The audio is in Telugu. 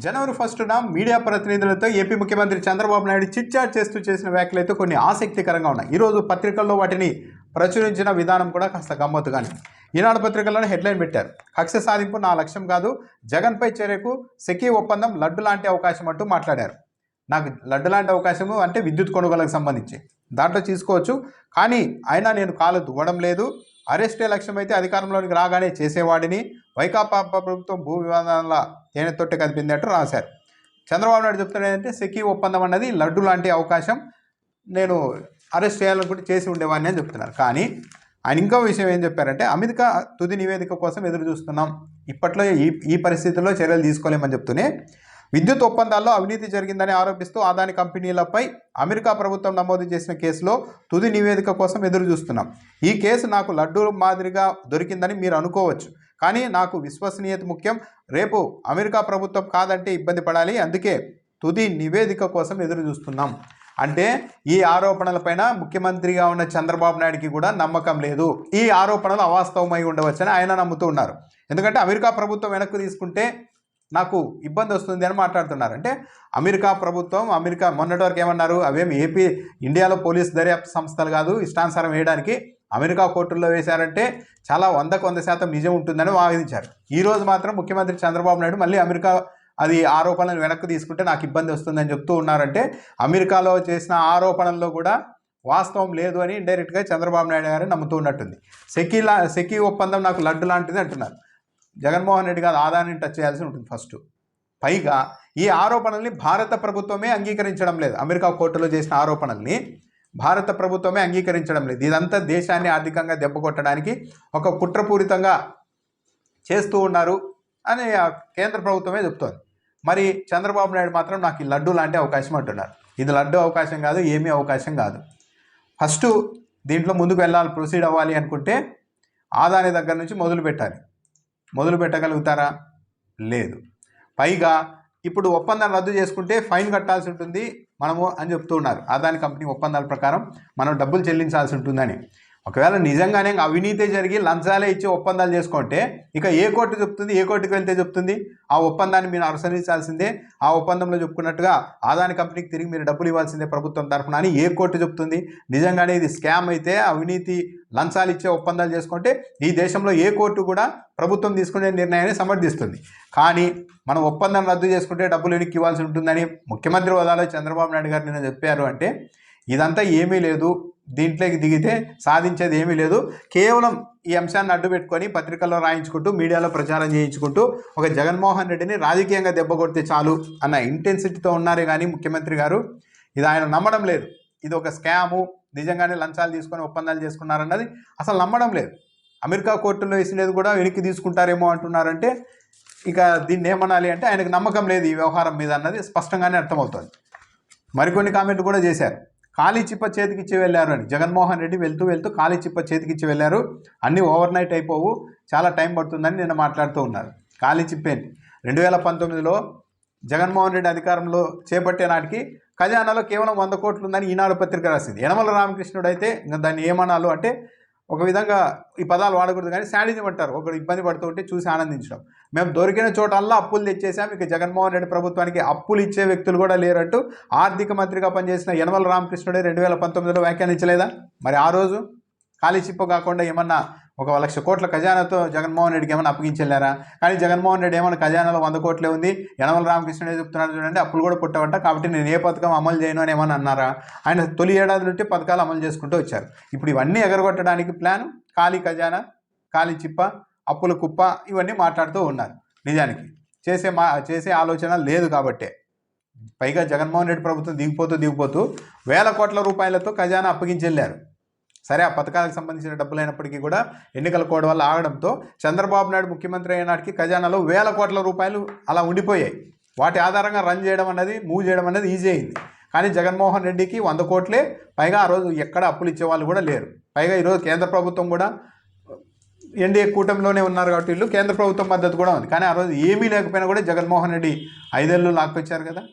జనవరి 1న మీడియా ప్రతినిధులతో ఏపీ ముఖ్యమంత్రి చంద్రబాబు నాయుడు చిట్చాట్ చేస్తూ చేసిన వ్యాఖ్యలైతే కొన్ని ఆసక్తికరంగా ఉన్నాయి. ఈరోజు పత్రికల్లో వాటిని ప్రచురించిన విధానం కూడా కాస్త గమ్మత్తుగానే. ఈనాడు పత్రికల్లోనే హెడ్లైన్ పెట్టారు. కక్ష సాధింపు నా లక్ష్యం కాదు, జగన్పై చర్యకు సెకీ ఒప్పందం లడ్డు లాంటి అవకాశం అంటూ మాట్లాడారు. నాకు లడ్డు లాంటి అవకాశము అంటే విద్యుత్ కొనుగోలుకు సంబంధించి దాంట్లో తీసుకోవచ్చు, కానీ అయినా నేను కాలు దువ్వడం లేదు. అరెస్టే లక్ష్యమైతే అధికారంలోనికి రాగానే చేసేవాడిని. వైకాపా ప్రభుత్వం భూ వివాదాల తేనెతొట్టె కదిపింది అంటూ రాశారు. చంద్రబాబు నాయుడు చెప్తున్నాడంటే సెకీ ఒప్పందం అన్నది లడ్డు లాంటి అవకాశం, నేను అరెస్ట్ చేయాలనుకుంటే చేసి ఉండేవాడిని అని చెప్తున్నారు. కానీ ఆయన ఇంకో విషయం ఏం చెప్పారంటే అమెరికా తుది నివేదిక కోసం ఎదురు చూస్తున్నాం, ఇప్పట్లో ఈ పరిస్థితుల్లో చర్యలు తీసుకోలేమని చెప్తూనే విద్యుత్ ఒప్పందాల్లో అవినీతి జరిగిందని ఆరోపిస్తూ అదాని కంపెనీలపై అమెరికా ప్రభుత్వం నమోదు చేసిన కేసులో తుది నివేదిక కోసం ఎదురు చూస్తున్నాం. ఈ కేసు నాకు లడ్డు మాదిరిగా దొరికిందని మీరు అనుకోవచ్చు, కానీ నాకు విశ్వసనీయత ముఖ్యం. రేపు అమెరికా ప్రభుత్వం కాదంటే ఇబ్బంది పడాలి, అందుకే తుది నివేదిక కోసం ఎదురు చూస్తున్నాం. అంటే ఈ ఆరోపణలపైన ముఖ్యమంత్రిగా ఉన్న చంద్రబాబు నాయుడికి కూడా నమ్మకం లేదు. ఈ ఆరోపణలు అవాస్తవమై ఉండవచ్చని ఆయన నమ్ముతూ ఉన్నారు. ఎందుకంటే అమెరికా ప్రభుత్వం వెనక్కి తీసుకుంటే నాకు ఇబ్బంది వస్తుంది అని మాట్లాడుతున్నారు. అంటే అమెరికా ప్రభుత్వం మొన్నటి వరకు ఏమన్నారు, అవేమి ఇండియాలో పోలీస్ దర్యాప్తు సంస్థలు కాదు ఇష్టానుసారం వేయడానికి, అమెరికా కోర్టుల్లో వేశారంటే చాలా 100% నిజం ఉంటుందని వాదించారు. ఈరోజు మాత్రం ముఖ్యమంత్రి చంద్రబాబు నాయుడు మళ్ళీ అమెరికా అది ఆరోపణలు వెనక్కి తీసుకుంటే నాకు ఇబ్బంది వస్తుందని చెప్తూ ఉన్నారంటే అమెరికాలో చేసిన ఆరోపణల్లో కూడా వాస్తవం లేదు అని ఇండైరెక్ట్గా చంద్రబాబు నాయుడు గారు నమ్ముతూ ఉన్నట్టుంది. సెకీ ఒప్పందం నాకు లడ్డు లాంటిది అంటున్నారు. జగన్మోహన్ రెడ్డి గారు ఆదాయాన్ని టచ్ చేయాల్సి ఉంటుంది ఫస్ట్. పైగా ఈ ఆరోపణల్ని భారత ప్రభుత్వమే అంగీకరించడం లేదు. అమెరికా కోర్టులో చేసిన ఆరోపణల్ని భారత ప్రభుత్వమే అంగీకరించడం లేదు. ఇదంతా దేశాన్ని ఆర్థికంగా దెబ్బకొట్టడానికి ఒక కుట్రపూరితంగా చేస్తూ ఉన్నారు అని కేంద్ర ప్రభుత్వమే చెప్తోంది. మరి చంద్రబాబు నాయుడు మాత్రం నాకు ఈ లడ్డు లాంటి అవకాశం అంటున్నారు. ఇది లడ్డు అవకాశం కాదు, ఏమీ అవకాశం కాదు. ఫస్ట్ దీంట్లో ముందుకు ప్రొసీడ్ అవ్వాలి అనుకుంటే ఆదాని దగ్గర నుంచి మొదలు పెట్టగలుగుతారా? లేదు. పైగా ఇప్పుడు ఒప్పందం రద్దు చేసుకుంటే ఫైన్ కట్టాల్సి ఉంటుంది మనము అని చెప్తూ ఉన్నారు. అదాని కంపెనీ ఒప్పందాల ప్రకారం మనం డబ్బులు చెల్లించాల్సి ఉంటుందని. ఒకవేళ నిజంగానే అవినీతి జరిగి లంచాలే ఇచ్చి ఒప్పందాలు చేసుకుంటే ఇక ఏ కోర్టు చెప్తుంది, ఏ కోర్టుకు వెళ్తే చెప్తుంది ఆ ఒప్పందాన్ని మీరు అనుసరించాల్సిందే, ఆ ఒప్పందంలో చెప్పుకున్నట్టుగా ఆదాని కంపెనీకి తిరిగి మీరు డబ్బులు ఇవ్వాల్సిందే ప్రభుత్వం తరఫున అని ఏ కోర్టు చెప్తుంది? నిజంగానే ఇది స్కామ్ అయితే, అవినీతి లంచాలు ఇచ్చే ఒప్పందాలు చేసుకుంటే ఈ దేశంలో ఏ కోర్టు కూడా ప్రభుత్వం తీసుకునే నిర్ణయాన్ని సమర్థిస్తుంది. కానీ మనం ఒప్పందం రద్దు చేసుకుంటే డబ్బులు వెనక్కి ఇవ్వాల్సి ఉంటుందని ముఖ్యమంత్రి హోదాలో చంద్రబాబు నాయుడు గారు నిన్న చెప్పారు. అంటే ఇదంతా ఏమీ లేదు, దీంట్లోకి దిగితే సాధించేది ఏమీ లేదు. కేవలం ఈ అంశాన్ని అడ్డు పెట్టుకొని పత్రికల్లో రాయించుకుంటూ మీడియాలో ప్రచారం చేయించుకుంటూ ఒక జగన్మోహన్ రెడ్డిని రాజకీయంగా దెబ్బ కొడితే చాలు అన్న ఇంటెన్సిటీతో ఉన్నారే కానీ ముఖ్యమంత్రి గారు ఇది ఆయన నమ్మడం లేదు. ఇది ఒక స్కాము, నిజంగానే లంచాలు తీసుకొని ఒప్పందాలు చేసుకున్నారన్నది అసలు నమ్మడం లేదు. అమెరికా కోర్టులో వేసినది కూడా వెనక్కి తీసుకుంటారేమో అంటున్నారంటే ఇక దీన్ని ఏమనాలి అంటే ఆయనకు నమ్మకం లేదు ఈ వ్యవహారం మీద అన్నది స్పష్టంగానే అర్థమవుతుంది. మరికొన్ని కామెంట్లు కూడా చేశారు. ఖాళీ చిప్ప చేతికిచ్చి వెళ్ళారు అని. జగన్మోహన్ రెడ్డి వెళ్తూ ఖాళీ చిప్ప చేతికిచ్చి వెళ్ళారు, అన్నీ ఓవర్ నైట్ అయిపోవు, చాలా టైం పడుతుందని నిన్న మాట్లాడుతూ ఉన్నారు. ఖాళీ చిప్పేంటి? 2019లో జగన్మోహన్ రెడ్డి అధికారంలో చేపట్టే నాటికి ఖజానాలో కేవలం 100 కోట్లు ఉందని ఈనాడు పత్రిక రాసింది. యనమల రామకృష్ణుడు అయితే దాన్ని ఏమనాలో అంటే ఒక విధంగా ఈ పదాలు వాడకూడదు కానీ శాడిజం అంటారు. ఒకరు ఇబ్బంది పడుతూ ఉంటే చూసి ఆనందించడం. మేము దొరికిన చోటల్లా అప్పులు తెచ్చేసాం, ఇక జగన్మోహన్ రెడ్డి ప్రభుత్వానికి అప్పులు ఇచ్చే వ్యక్తులు కూడా లేరంటూ ఆర్థిక మంత్రిగా పనిచేసిన యనమల రామకృష్ణుడే 2019లో వ్యాఖ్యానించలేదా? మరి ఆ రోజు ఖాళీ చిప్ప కాకుండా ఏమన్నా 1,00,000 కోట్ల ఖజానాతో జగన్మోహన్ రెడ్డికి ఏమైనా అప్పగించెళ్ళారా? కానీ జగన్మోహన్ రెడ్డి ఏమన్నా ఖజానాలో 100 కోట్లే ఉంది, యనమల రామకృష్ణుడే చెప్తున్నాడు చూడండి అప్పులు కూడా పుట్టవంట, కాబట్టి నేను ఏ పథకం అమలు చేయను అని ఏమన్నా అన్నారా? ఆయన తొలి ఏడాది నుండి పథకాలు అమలు చేసుకుంటూ వచ్చారు. ఇప్పుడు ఇవన్నీ ఎగరగొట్టడానికి ప్లాన్, ఖాళీ ఖజానా, ఖాళీ చిప్ప, అప్పుల కుప్ప, ఇవన్నీ మాట్లాడుతూ ఉన్నారు. నిజానికి చేసే ఆలోచన లేదు కాబట్టే. పైగా జగన్మోహన్ రెడ్డి ప్రభుత్వం దిగిపోతూ వేల కోట్ల రూపాయలతో ఖజానా అప్పగించెళ్ళారు. సరే, ఆ పథకాలకు సంబంధించిన డబ్బులు అయినప్పటికీ కూడా ఎన్నికల కోడ్ వల్ల ఆగడంతో చంద్రబాబు నాయుడు ముఖ్యమంత్రి అయినాటికి ఖజానాలో వేల కోట్ల రూపాయలు అలా ఉండిపోయాయి. వాటి ఆధారంగా మూవ్ చేయడం అనేది ఈజీ అయింది. కానీ జగన్మోహన్ రెడ్డికి 100 కోట్లే, పైగా ఆ రోజు ఎక్కడ అప్పులు ఇచ్చేవాళ్ళు కూడా లేరు. పైగా ఈరోజు కేంద్ర ప్రభుత్వం కూడా ఎన్డీఏ కూటమిలోనే ఉన్నారు కాబట్టి వీళ్ళు కేంద్ర ప్రభుత్వం మద్దతు కూడా ఉంది. కానీ ఆ రోజు ఏమీ లేకపోయినా కూడా జగన్మోహన్ రెడ్డి 5 ఏళ్ళు లాక్కొచ్చారు కదా.